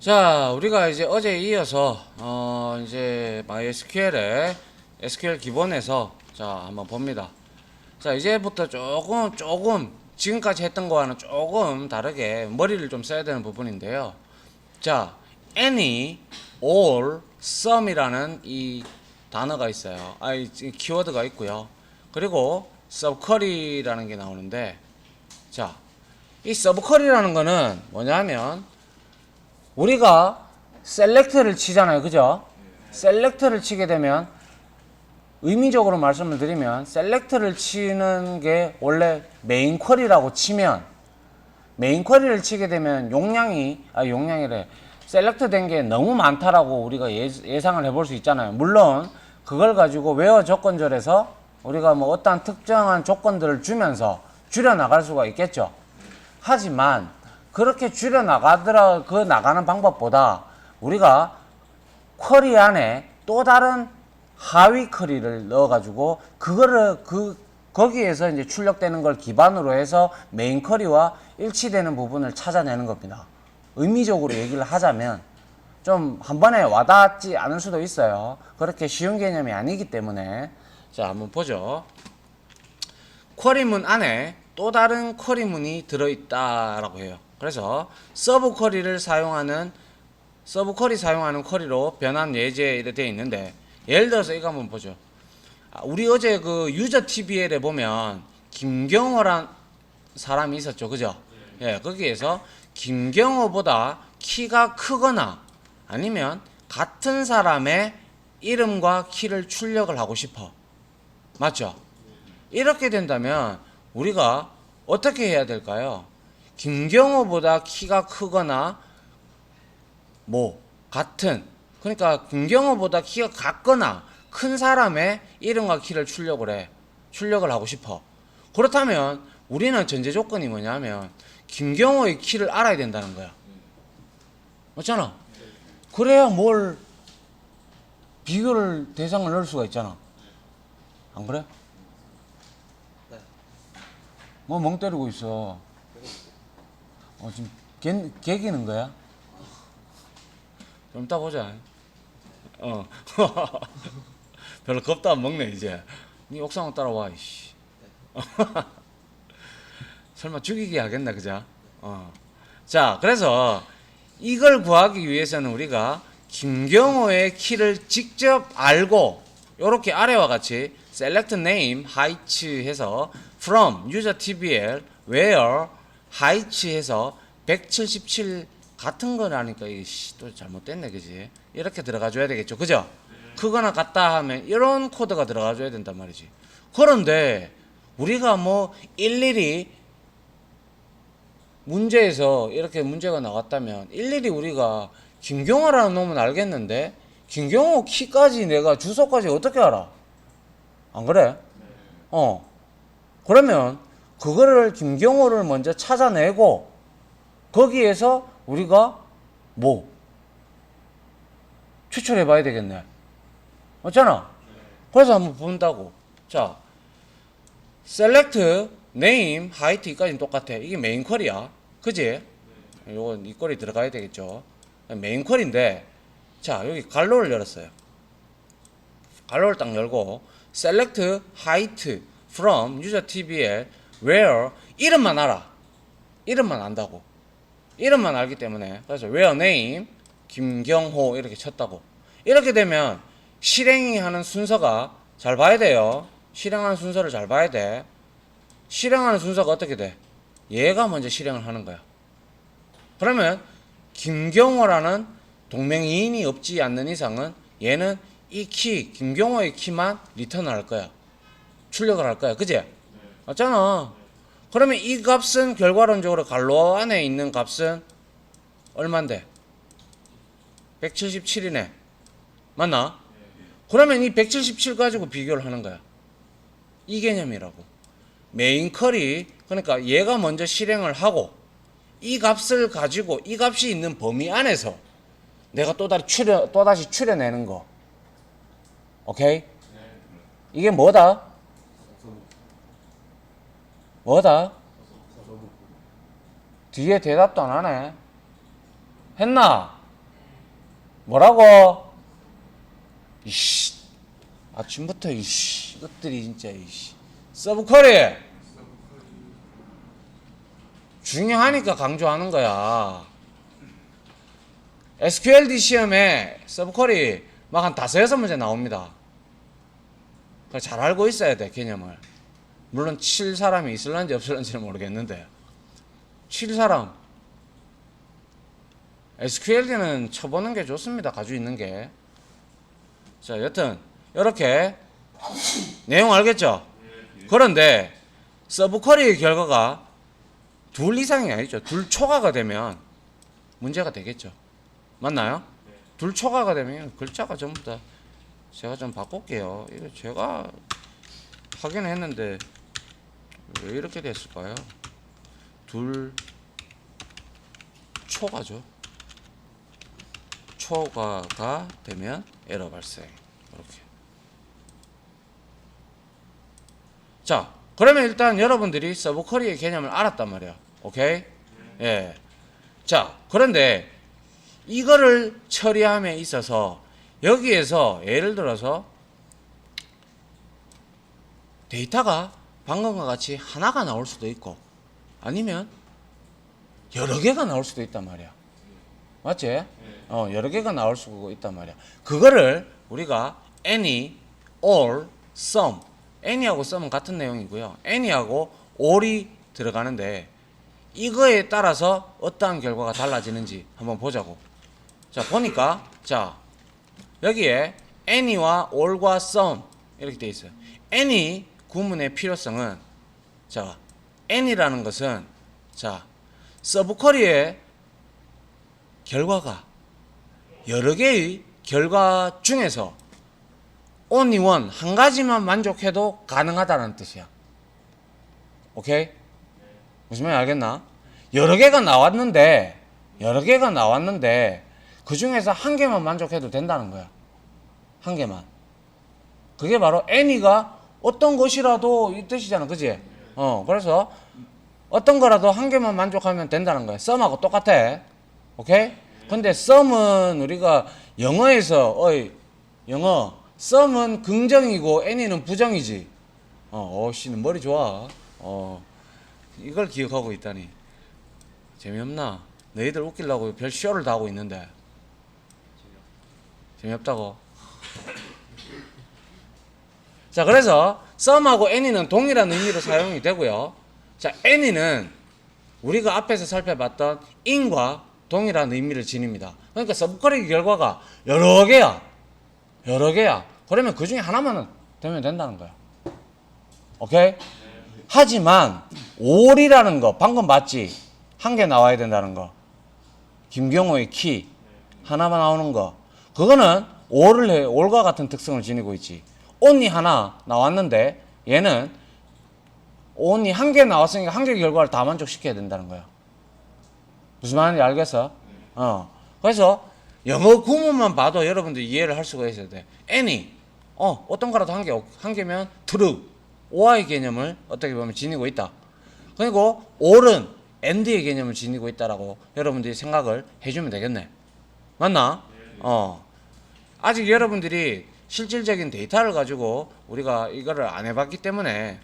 자, 우리가 이제 어제 이어서 이제 MySQL의 SQL 기본에서 자 한번 봅니다. 자, 이제부터 조금 지금까지 했던 거와는 조금 다르게 머리를 좀 써야 되는 부분인데요. 자, any, all, some이라는 이 단어가 있어요. 이 키워드가 있고요. 그리고 subquery라는 게 나오는데, 자, 이 subquery라는 거는 뭐냐면 우리가 셀렉트를 치잖아요. 그죠? 셀렉트를 치게 되면 의미적으로 말씀을 드리면 셀렉트를 치는 게 원래 메인 쿼리라고 치면 메인 쿼리를 치게 되면 용량이래. 셀렉트 된 게 너무 많다라고 우리가 예상을 해볼 수 있잖아요. 물론 그걸 가지고 웨어 조건절에서 우리가 뭐 어떠한 특정한 조건들을 주면서 줄여 나갈 수가 있겠죠. 하지만 그렇게 줄여 나가는 방법보다 우리가 쿼리 안에 또 다른 하위 쿼리를 넣어가지고 거기에서 이제 출력되는 걸 기반으로 해서 메인 쿼리와 일치되는 부분을 찾아내는 겁니다. 의미적으로 얘기를 하자면 좀 한 번에 와닿지 않을 수도 있어요. 그렇게 쉬운 개념이 아니기 때문에 자 한번 보죠. 쿼리문 안에 또 다른 쿼리문이 들어있다라고 해요. 그래서 서브 쿼리 사용하는 쿼리로 변환 예제 이렇게 되어 있는데 예를 들어서 이거 한번 보죠. 우리 어제 그 유저 TBL에 보면 김경호란 사람이 있었죠. 그죠? 예, 거기에서 김경호보다 키가 크거나 아니면 같은 사람의 이름과 키를 출력을 하고 싶어. 맞죠? 이렇게 된다면 우리가 어떻게 해야 될까요? 김경호보다 키가 크거나 그러니까 김경호보다 키가 같거나 큰 사람의 이름과 키를 출력을 하고 싶어. 그렇다면 우리는 전제 조건이 뭐냐면 김경호의 키를 알아야 된다는 거야. 맞잖아. 그래야 뭘 비교를 대상을 넣을 수가 있잖아. 안 그래? 뭐 멍 때리고 있어. 지금 개기는 거야? 좀 이따 보자. 별로 겁도 안 먹네 이제. 니 옥상으로 따라와 이씨. 설마 죽이게 하겠나 그자? 자, 그래서 이걸 구하기 위해서는 우리가 김경호의 키를 직접 알고 요렇게 아래와 같이 select name height 해서 from user tbl where height 해서 177 같은 거라니까 이게 또 잘못됐네 그지? 이렇게 들어가 줘야 되겠죠. 그죠? 크거나 같다 하면 이런 코드가 들어가 줘야 된단 말이지. 그런데 우리가 뭐 일일이 문제에서 이렇게 문제가 나왔다면 일일이 우리가 김경호라는 놈은 알겠는데 김경호 키까지 내가 주소까지 어떻게 알아? 안 그래? 그러면 그거를 김경호를 먼저 찾아내고 거기에서 우리가 뭐 추출해 봐야 되겠네. 맞잖아? 그래서 한번 본다고. 자, select name height까지는 똑같아. 이게 메인 쿼리야. 그지? 요건 이 쿼리 들어가야 되겠죠. 메인 쿼리인데 자, 여기 갈로를 열었어요. 갈로를 딱 열고 select height from user tbl where 이름만 알아. 이름만 안다고. 이름만 알기 때문에 그래서 where name 김경호 이렇게 쳤다고. 이렇게 되면 실행이 하는 순서가 잘 봐야 돼요. 실행하는 순서를 잘 봐야 돼. 실행하는 순서가 어떻게 돼? 얘가 먼저 실행을 하는 거야. 그러면 김경호라는 동명이인이 없지 않는 이상은 얘는 이 김경호의 키만 리턴을 할 거야. 출력을 할 거야. 그지? 맞잖아. 그러면 이 값은 결과론적으로 갈로 안에 있는 값은 얼만데? 177이네. 맞나? 그러면 이 177 가지고 비교를 하는 거야. 이 개념이라고. 메인 쿼리, 그러니까 얘가 먼저 실행을 하고 이 값을 가지고 이 값이 있는 범위 안에서 내가 또다시 추려내는 거. 오케이? 이게 뭐다? 뒤에 대답도 안 하네. 했나? 뭐라고? 이씨, 아침부터 이씨, 이것들이 진짜 이씨. 서브쿼리 중요하니까 강조하는 거야. SQLD 시험에 서브쿼리 막 한 5-6문제 나옵니다. 잘 알고 있어야 돼, 개념을. 물론 칠 사람이 있을런지 없을런지는 모르겠는데, 칠 사람 SQLD는 쳐보는 게 좋습니다. 가지고 있는 게. 자, 여튼 이렇게 내용 알겠죠? 그런데 서브쿼리 결과가 둘 이상이 아니죠. 둘 초과가 되면 문제가 되겠죠. 맞나요? 둘 초과가 되면 글자가 전부 다 제가 좀 바꿀게요. 이거 제가 확인했는데 왜 이렇게 됐을까요? 둘 초과죠. 초과가 되면 에러 발생. 이렇게. 자, 그러면 일단 여러분들이 서브쿼리의 개념을 알았단 말이야. 오케이? 예. 자, 그런데 이거를 처리함에 있어서 여기에서 예를 들어서 데이터가 방금과 같이 하나가 나올 수도 있고 아니면 여러 개가 나올 수도 있단 말이야. 맞지? 여러 개가 나올 수가 있단 말이야. 그거를 우리가 any, all, some. any하고 some은 같은 내용이고요. any하고 all이 들어가는데 이거에 따라서 어떠한 결과가 달라지는지 한번 보자고. 자, 보니까 자, 여기에 any와 all과 some 이렇게 돼 있어요. any 구문의 필요성은 자, any라는 것은 자, 서브쿼리의 결과가 여러 개의 결과 중에서 only one 한 가지만 만족해도 가능하다는 뜻이야. 오케이? 무슨 말인지 알겠나? 여러 개가 나왔는데 그 중에서 한 개만 만족해도 된다는 거야. 한 개만. 그게 바로 any가 어떤 것이라도 이 뜻이잖아. 그지? 그래서 어떤 거라도 한 개만 만족하면 된다는 거야. some하고 똑같아. 오케이? 근데 some은 우리가 영어에서 영어 some은 긍정이고 any는 부정이지. 씨는 머리 좋아. 이걸 기억하고 있다니. 재미없나? 너희들 웃기려고 별 쇼를 다 하고 있는데. 재미없다고? 자, 그래서 some하고 any는 동일한 의미로 사용이 되고요. 자, any는 우리가 앞에서 살펴봤던 in과 동일한 의미를 지닙니다. 그러니까 서브쿼리 결과가 여러 개야. 그러면 그 중에 하나만 되면 된다는 거야. 오케이? 하지만 all이라는 거 방금 봤지? 한 개 나와야 된다는 거. 김경호의 키 하나만 나오는 거. 그거는 all과 같은 특성을 지니고 있지. only 하나 나왔는데 얘는 only 한 개 나왔으니까 한 개 결과를 다 만족시켜야 된다는 거야. 무슨 말인지 알겠어? 그래서 영어 구문만 봐도 여러분들 이해를 할 수가 있어야 돼. any 어떤 거라도 한 개면 true o의 개념을 어떻게 보면 지니고 있다. 그리고 all은 and의 개념을 지니고 있다라고 여러분들이 생각을 해주면 되겠네. 맞나? 아직 여러분들이 실질적인 데이터를 가지고 우리가 이거를 안 해봤기 때문에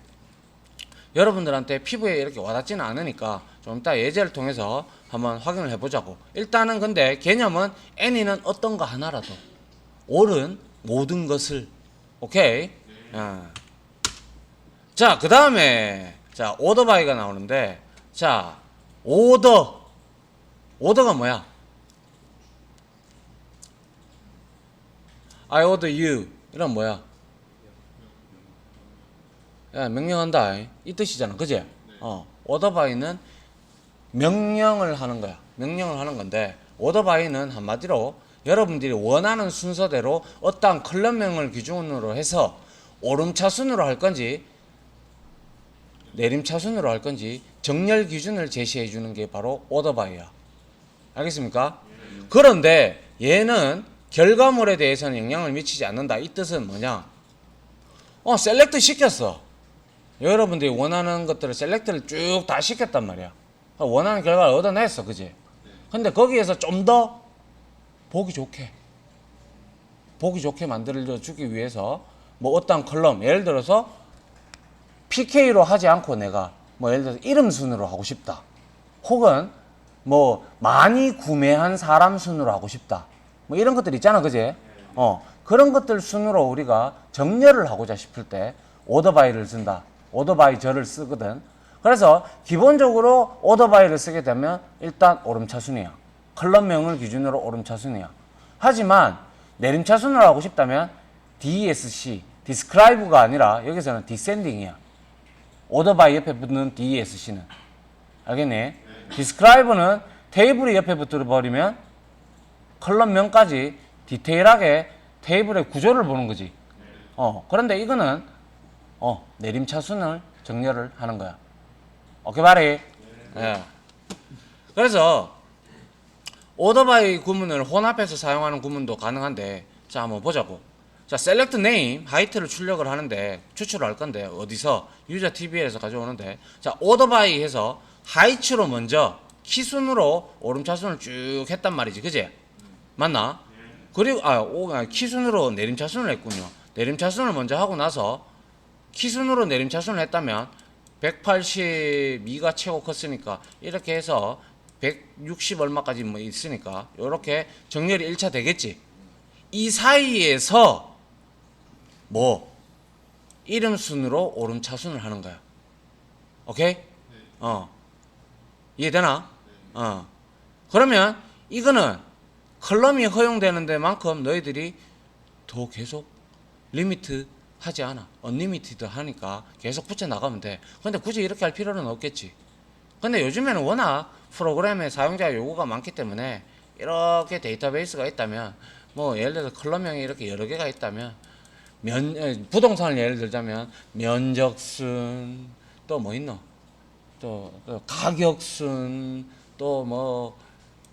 여러분들한테 피부에 이렇게 와닿지는 않으니까 좀 이따 예제를 통해서 한번 확인을 해보자고. 일단은 근데 개념은 any는 어떤 거 하나라도, all은 모든 것을. 오케이? 자, 그 다음에 자, order by가 나오는데 자, order가 뭐야? I order you 이런 뭐야? 야, 명령한다 이 뜻이잖아. 그지? order by는 명령을 하는 거야. 명령을 하는 건데 order by는 한마디로 여러분들이 원하는 순서대로 어떠한 컬럼명을 기준으로 해서 오름차순으로 할 건지 내림차순으로 할 건지 정렬 기준을 제시해 주는 게 바로 order by야. 알겠습니까? 그런데 얘는 결과물에 대해서는 영향을 미치지 않는다. 이 뜻은 뭐냐? 셀렉트 시켰어. 여러분들이 원하는 것들을 셀렉트를 쭉 다 시켰단 말이야. 원하는 결과를 얻어냈어. 그지? 근데 거기에서 좀 더 보기 좋게 보기 좋게 만들어 주기 위해서 뭐 어떤 컬럼 예를 들어서 PK로 하지 않고 내가 뭐 예를 들어서 이름 순으로 하고 싶다. 혹은 뭐 많이 구매한 사람 순으로 하고 싶다. 뭐 이런 것들 있잖아, 그제? 그런 것들 순으로 우리가 정렬을 하고자 싶을 때 오더바이를 쓴다. 오더바이 절을 쓰거든. 그래서 기본적으로 오더바이를 쓰게 되면 일단 오름차순이야. 컬럼명을 기준으로 오름차순이야. 하지만 내림차순으로 하고 싶다면 DESC, describe가 아니라 여기서는 descending이야. 오더바이 옆에 붙는 DESC는. 알겠니? describe는 테이블이 옆에 붙어버리면 컬럼명까지 디테일하게 테이블의 구조를 보는 거지. 그런데 이거는 내림차순을 정렬을 하는 거야. 오케이, 바리? 예. 그래서 오더바이 구문을 혼합해서 사용하는 구문도 가능한데, 자, 한번 보자고. 자, select name, 하이트를 출력을 하는데, 추출을 할 건데, 어디서? 유저 TV에서 가져오는데, 자, 오더바이 해서 하이츠로 먼저 키순으로 오름차순을 쭉 했단 말이지, 그지? 맞나? 그리고, 키순으로 내림차순을 했군요. 내림차순을 먼저 하고 나서, 키순으로 내림차순을 했다면, 182가 최고 컸으니까, 이렇게 해서, 160 얼마까지 뭐 있으니까 요렇게 정렬이 1차 되겠지. 이 사이에서 뭐 이름 순으로 오름차순을 하는 거야. 오케이? 이해되나? 그러면 이거는 컬럼이 허용되는 데만큼 너희들이 더 계속 리미트 하지 않아. 언리미티드 하니까 계속 붙여 나가면 돼. 근데 굳이 이렇게 할 필요는 없겠지. 근데 요즘에는 워낙 프로그램에 사용자 요구가 많기 때문에 이렇게 데이터베이스가 있다면 뭐 예를 들어서 컬럼명이 이렇게 여러 개가 있다면 부동산을 예를 들자면 면적순 또 뭐 있노? 또 가격순 또 뭐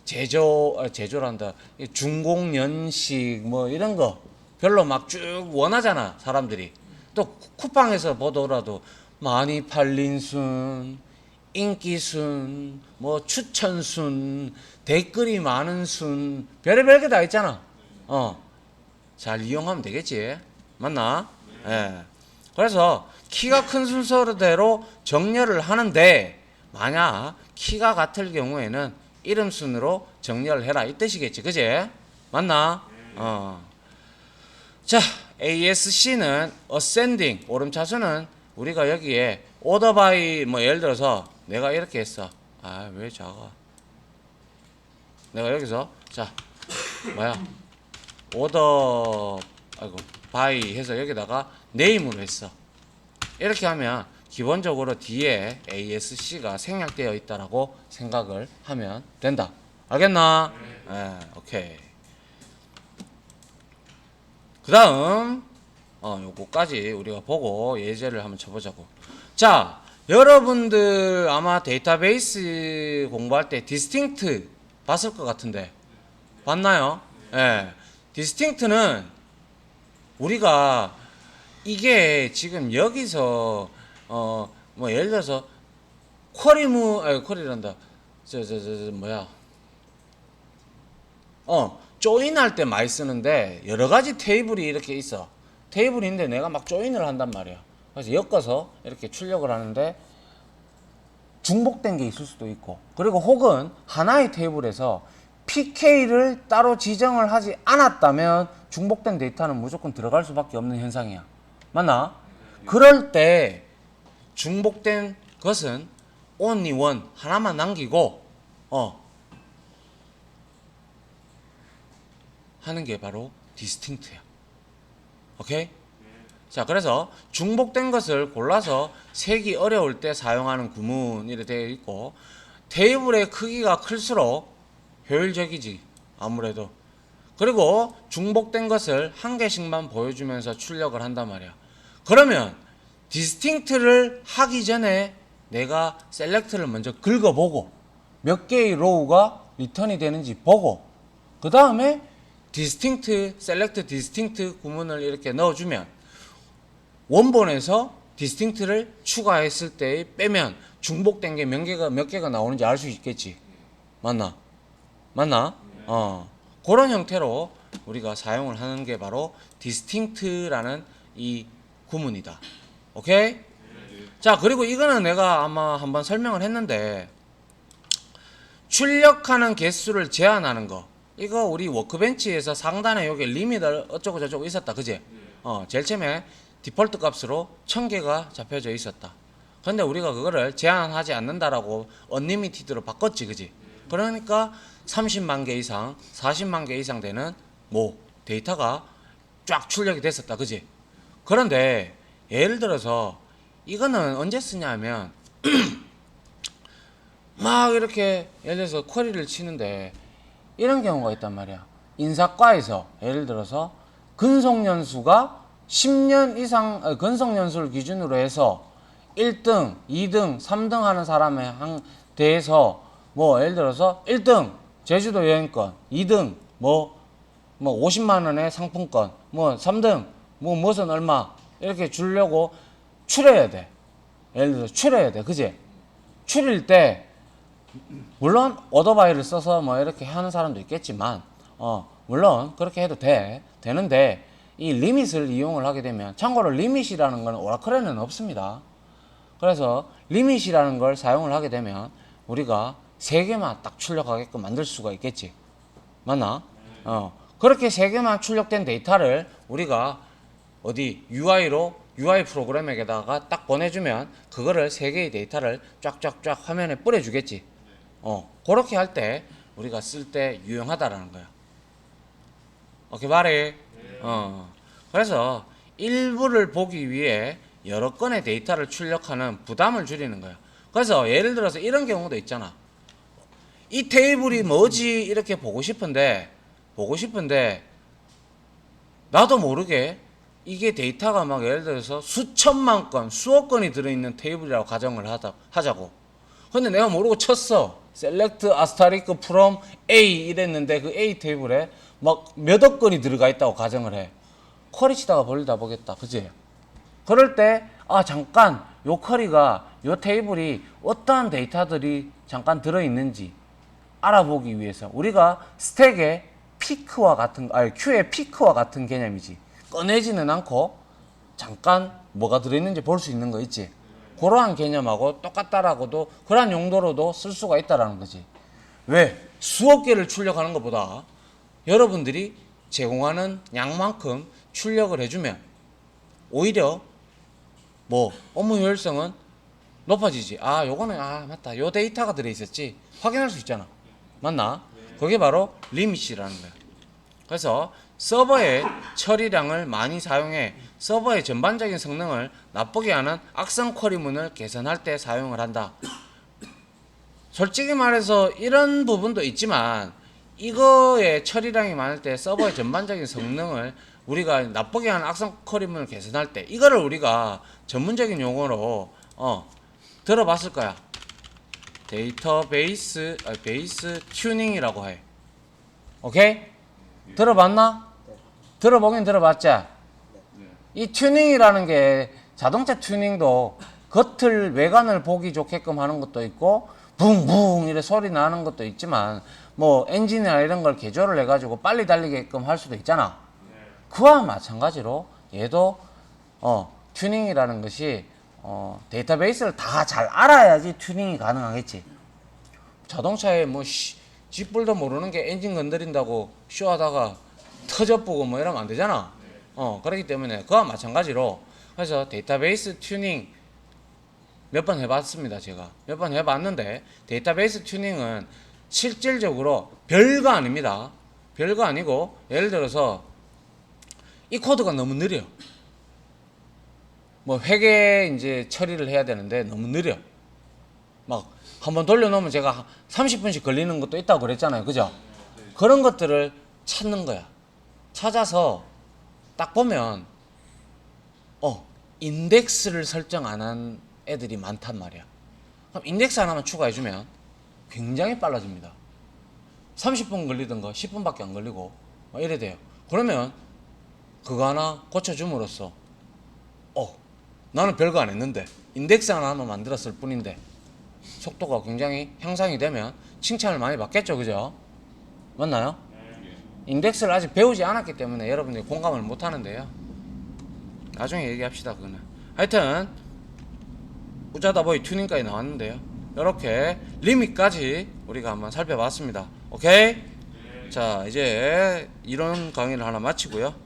제조란다 준공연식 뭐 이런 거 별로 막 쭉 원하잖아 사람들이. 또 쿠팡에서 보더라도 많이 팔린 순 인기순, 뭐 추천순, 댓글이 많은 순, 별의별 게 다 있잖아. 잘 이용하면 되겠지. 맞나? 예. 그래서 키가 큰 순서대로 정렬을 하는데 만약 키가 같을 경우에는 이름 순으로 정렬을 해라 이 뜻이겠지, 그지? 맞나? 자, ASC는 ascending 오름차순은 우리가 여기에 order by 뭐 예를 들어서 내가 이렇게 했어. 왜 작아? 내가 여기서 자 뭐야 order by 해서 여기다가 name으로 했어. 이렇게 하면 기본적으로 뒤에 ASC가 생략되어 있다라고 생각을 하면 된다. 알겠나? 오케이. 그 다음 요거까지 우리가 보고 예제를 한번 쳐보자고. 자, 여러분들 아마 데이터베이스 공부할 때 distinct 봤을 것 같은데 봤나요? 예. distinct는 우리가 이게 지금 여기서 뭐 예를 들어서 쿼리란다. 뭐야? 조인할 때 많이 쓰는데 여러 가지 테이블이 이렇게 있어. 테이블이 있는데 내가 막 조인을 한단 말이야. 그래서 엮어서 이렇게 출력을 하는데 중복된 게 있을 수도 있고, 그리고 혹은 하나의 테이블에서 PK를 따로 지정을 하지 않았다면 중복된 데이터는 무조건 들어갈 수밖에 없는 현상이야. 맞나? 그럴 때 중복된 것은 only one 하나만 남기고 하는 게 바로 distinct야. 오케이? 자, 그래서 중복된 것을 골라서 세기 어려울 때 사용하는 구문이 되어 있고, 테이블의 크기가 클수록 효율적이지 아무래도. 그리고 중복된 것을 한 개씩만 보여주면서 출력을 한단 말이야. 그러면 디스팅트를 하기 전에 내가 셀렉트를 먼저 긁어보고 몇 개의 로우가 리턴이 되는지 보고, 그 다음에 디스팅트, 셀렉트 디스팅트 구문을 이렇게 넣어주면 원본에서 디스팅트를 추가했을 때 빼면 중복된 게 몇 개가 나오는지 알 수 있겠지. 맞나? 그런 형태로 우리가 사용을 하는 게 바로 distinct라는 이 구문이다. 오케이? 자, 그리고 이거는 내가 아마 한번 설명을 했는데, 출력하는 개수를 제한하는 거. 이거 우리 워크벤치에서 상단에 여기 리밋을 어쩌고 저쩌고 있었다. 그지? 제일 처음에 디폴트 값으로 1000개가 잡혀져 있었다. 근데 우리가 그거를 제한하지 않는다라고 언리미티드로 바꿨지. 그지? 그러니까 30만 개 이상, 40만 개 이상 되는 뭐 데이터가 쫙 출력이 됐었다. 그지? 그런데 예를 들어서 이거는 언제 쓰냐면 막 이렇게 예를 들어서 쿼리를 치는데 이런 경우가 있단 말이야. 인사과에서 예를 들어서 근속연수가 10년 이상 근속연수를 기준으로 해서 1등, 2등, 3등 하는 사람에 대해서 뭐 예를 들어서 1등 제주도 여행권, 2등 뭐 50만 원의 상품권, 뭐 3등 뭐 무슨 얼마 이렇게 주려고 추려야 돼. 예를 들어서 추려야 돼. 그지? 추릴 때 물론 오토바이를 써서 뭐 이렇게 하는 사람도 있겠지만 물론 그렇게 해도 되는데 이 리밋을 이용을 하게 되면 참고로 리밋이라는 건 오라클에는 없습니다. 그래서 리밋이라는 걸 사용을 하게 되면 우리가 3개만 딱 출력하게끔 만들 수가 있겠지. 맞나? 그렇게 3개만 출력된 데이터를 우리가 어디 UI 프로그램에다가 딱 보내주면 그거를 3개의 데이터를 쫙쫙쫙 화면에 뿌려주겠지. 그렇게 할 때 우리가 쓸 때 유용하다라는 거야. 오케이, 말이? 그래서 일부를 보기 위해 여러 건의 데이터를 출력하는 부담을 줄이는 거야. 그래서 예를 들어서 이런 경우도 있잖아. 이 테이블이 뭐지 이렇게 보고 싶은데 나도 모르게 이게 데이터가 막 예를 들어서 수천만 건, 수억 건이 들어있는 테이블이라고 가정을 하자고. 근데 내가 모르고 쳤어. select asterisk from A 이랬는데 그 A 테이블에 막 몇억 건이 들어가 있다고 가정을 해. 쿼리 치다가 벌리다 보겠다. 그지? 그럴 때 잠깐 요 쿼리가 요 테이블이 어떠한 데이터들이 잠깐 들어있는지 알아보기 위해서 우리가 스택의 피크와 같은 큐의 피크와 같은 개념이지. 꺼내지는 않고 잠깐 뭐가 들어있는지 볼 수 있는 거 있지. 그러한 개념하고 똑같다라고도 그러한 용도로도 쓸 수가 있다라는 거지. 왜? 수억 개를 출력하는 것보다 여러분들이 제공하는 양만큼 출력을 해주면 오히려 뭐 업무 효율성은 높아지지. 요거는 맞다. 요 데이터가 들어있었지. 확인할 수 있잖아. 맞나? 그게 바로 리밋이라는 거야. 그래서 서버의 처리량을 많이 사용해 서버의 전반적인 성능을 나쁘게 하는 악성 쿼리문을 개선할 때 사용을 한다. 솔직히 말해서 이런 부분도 있지만 이거의 처리량이 많을 때 서버의 전반적인 성능을 우리가 나쁘게 하는 악성 쿼리문을 개선할 때 이거를 우리가 전문적인 용어로 들어봤을 거야. 데이터베이스 베이스 튜닝이라고 해. 오케이? 들어봤나? 들어보긴 들어봤지? 이 튜닝이라는 게 자동차 튜닝도 겉을 외관을 보기 좋게끔 하는 것도 있고 붕붕 이래 소리 나는 것도 있지만 뭐 엔진이나 이런 걸 개조를 해가지고 빨리 달리게끔 할 수도 있잖아. 그와 마찬가지로 얘도 튜닝이라는 것이 데이터베이스를 다 잘 알아야지 튜닝이 가능하겠지. 자동차에 뭐 쥐뿔도 모르는 게 엔진 건드린다고 쇼하다가 터져보고 뭐 이러면 안 되잖아. 그렇기 때문에 그와 마찬가지로 그래서 데이터베이스 튜닝 몇 번 해봤습니다. 제가 몇 번 해봤는데 데이터베이스 튜닝은 실질적으로 별거 아닙니다. 별거 아니고 예를 들어서 이 코드가 너무 느려. 뭐 회계 이제 처리를 해야 되는데 너무 느려. 막 한번 돌려놓으면 제가 30분씩 걸리는 것도 있다고 그랬잖아요. 그죠? 그런 것들을 찾는 거야. 찾아서 딱 보면 인덱스를 설정 안 한 애들이 많단 말이야. 그럼 인덱스 하나만 추가해주면 굉장히 빨라집니다. 30분 걸리던 거 10분밖에 안 걸리고 이래 돼요. 그러면 그거 하나 고쳐줌으로써 나는 별거 안 했는데 인덱스 하나만 만들었을 뿐인데 속도가 굉장히 향상이 되면 칭찬을 많이 받겠죠. 그죠? 맞나요? 인덱스를 아직 배우지 않았기 때문에 여러분들이 공감을 못 하는데요. 나중에 얘기합시다 그거는. 하여튼 우자다보이 튜닝까지 나왔는데요. 이렇게 리밋까지 우리가 한번 살펴봤습니다. 오케이? 자, 이제 이론 강의를 하나 마치고요.